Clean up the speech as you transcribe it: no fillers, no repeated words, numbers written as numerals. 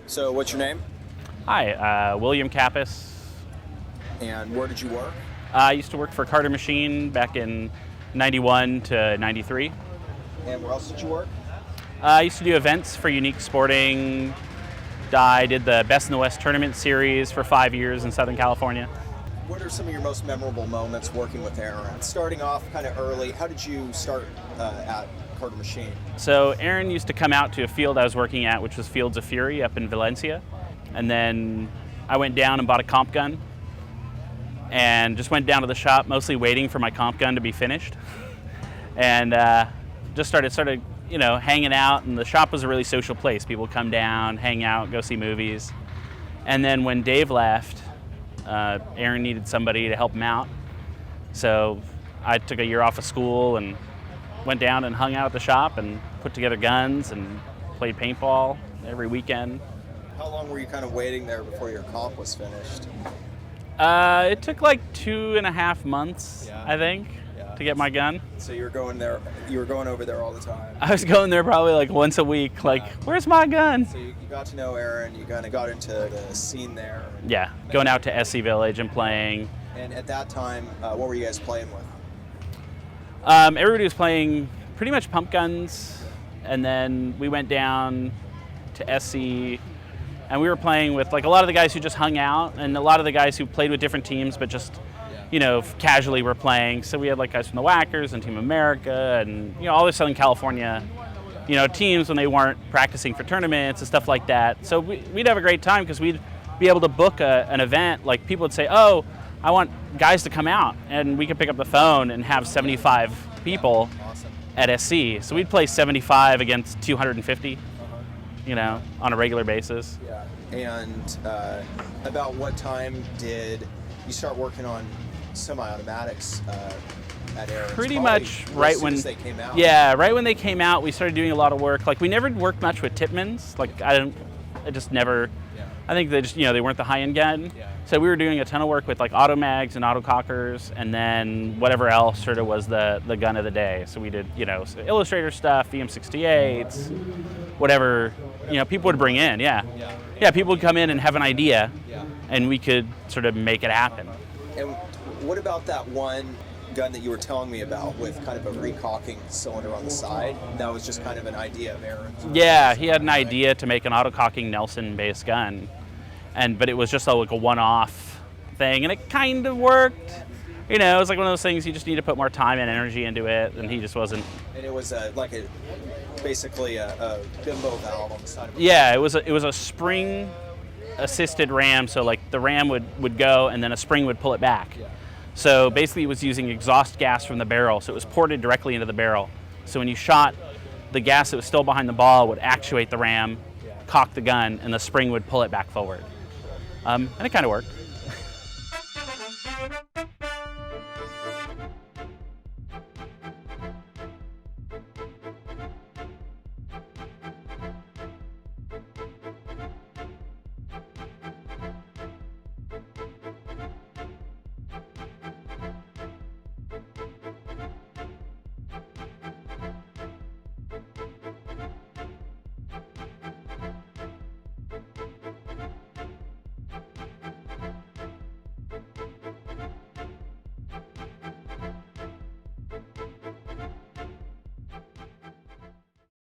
So what's your name? Hi, William Kapes. And where did you work? I used to work for Carter Machine back in 91 to 93. And where else did you work? I used to do events for Unique Sporting. I did the Best in the West tournament series for 5 years in Southern California. What are some of your most memorable moments working with Earon? Starting off kind of early, how did you start at Carter Machine? So Earon used to come out to a field I was working at, which was Fields of Fury up in Valencia. And then I went down and bought a comp gun and just went down to the shop, mostly waiting for my comp gun to be finished. And just started hanging out, and the shop was a really social place. People come down, hang out, go see movies. And then when Dave left, Earon needed somebody to help him out. So I took a year off of school and went down and hung out at the shop and put together guns and played paintball every weekend. How long were you kind of waiting there before your comp was finished? It took like 2.5 months, I think, to get my gun. So you were going over there all the time? I was going there probably like once a week, like, where's my gun? So you got to know Earon, you kind of got into the scene there. Yeah, going out to SC Village and playing. And at that time, what were you guys playing with? Everybody was playing pretty much pump guns, and then we went down to SC, and we were playing with like a lot of the guys who just hung out, and a lot of the guys who played with different teams, but just casually were playing. So we had like guys from the Whackers and Team America, and all the Southern California, teams when they weren't practicing for tournaments and stuff like that. So we'd have a great time because we'd be able to book an event. Like people would say, "Oh, I want guys to come out," and we could pick up the phone and have 75 people at SC. So we'd play 75 against 250, on a regular basis. Yeah. And about what time did you start working on semi-automatics at Earon? Pretty much right when they came out. Yeah, right when they came out, we started doing a lot of work. Like we never worked much with Tippmanns. Like I just never. I think they just they weren't the high-end gun. Yeah. So we were doing a ton of work with like auto mags and auto cockers, and then whatever else sort of was the gun of the day. So we did Illustrator stuff, VM68s, whatever people would bring in. Yeah, people would come in and have an idea, and we could sort of make it happen. And what about that one gun that you were telling me about with kind of a recocking cylinder on the side? That was just kind of an idea of Earon's. Yeah, he had an idea to make an auto-cocking Nelson-based gun, but it was just like a one-off thing, and it kind of worked. It was like one of those things you just need to put more time and energy into it, and he just wasn't. And it was basically a bimbo valve on the side of it. Yeah, it was a spring-assisted ram, so like the ram would go, and then a spring would pull it back. Yeah. So basically it was using exhaust gas from the barrel, so it was ported directly into the barrel. So when you shot, the gas that was still behind the ball would actuate the ram, cock the gun, and the spring would pull it back forward. And it kind of worked.